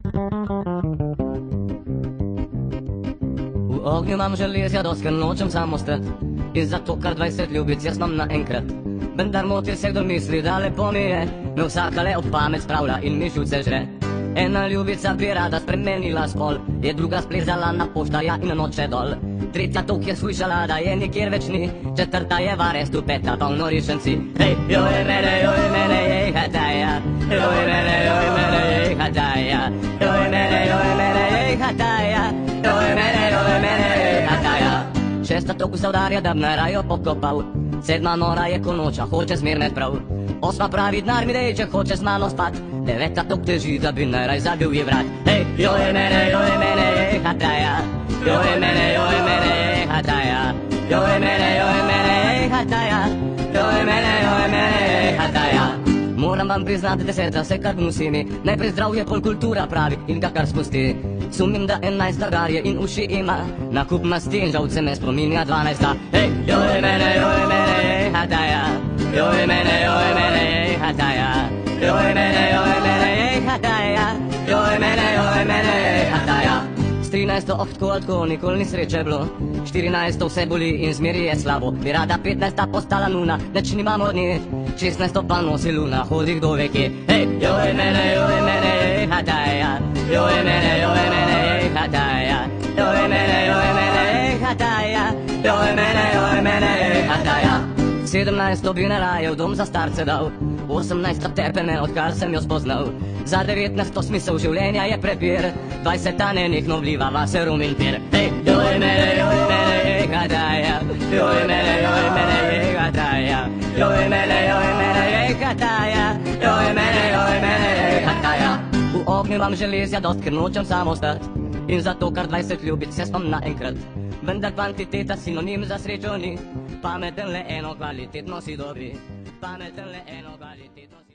V ognju imam železja, doskrat nočem samo stati. In zato kar 20 ljubic jaz imam naenkrat. Vendar moti se, kdo misli, da lepo mi je. Me vsaka le ob pamet spravlja in mi žuce žre. Ena ljubica bi rada spremenila spol, je druga splezala na poštaja in noče dol. Tretja tok je slišala, da je nikjer več ni, četrta je v arestu, peta pa v norišenci. Hej, joj mene, jej, hataja, joj mene, jej, hataja, joj mene, jej, hataja, joj mene, jej, hataja. Šesta tok se udarja, da bi narajo pokopal, sedma nora je ko noča, hoče zmernet prav. Osma pravi denar mi dej, če hoče z mano spat, deveta tok teži, da bi naraj zabil je vrat. Hej, joj mene, jej, hataja, joj mene, jej, hataja, joj mene, jej, hataja, joj mene, jej, hataja. Moram vam priznati, deseta se kar gnusi mi, najprej zdravje, pol kultura pravi in ga kar spusti. Sumim, da 11 garje in uši ima, nakup masti in žalce me spominja 12. Hej, joj mene, jej, hataja, joj mene, jej, hataja, joj mene, jej, hataja, joj mene, jej, hataja. 13. tako nikoli ni sreče bilo, 14. vse boli in zmeri je slabo, bi rada 15. postala nuna, neč nimam od nje, 16. pa nosi luna, hodi kdo ve kje. Hej, joj mene, jej, hataja, joj mene, jej, hataja, joj mene, jej, hataja, joj mene, jej, hataja. 17. bi naraje v dom za starce dal, 18. tepe me, odkar sem jo spoznal. Za 19. smisel življenja je prepir, 20. nenehno vliva vase rum in pir. Hej, joj mene, jej, hataja, joj mene, jej, hataja, joj mene, jej, hataja, joj mene, jej, hataja. V ognju imam železja, dost ker nočem samo stati, in zato kar 20 ljubic jaz imam naenkrat. Vendar kvantiteta sinonim za srečo ni, pameten le eno, kvalitetno si dobi. Pameten le eno, kvalitetno si dobi.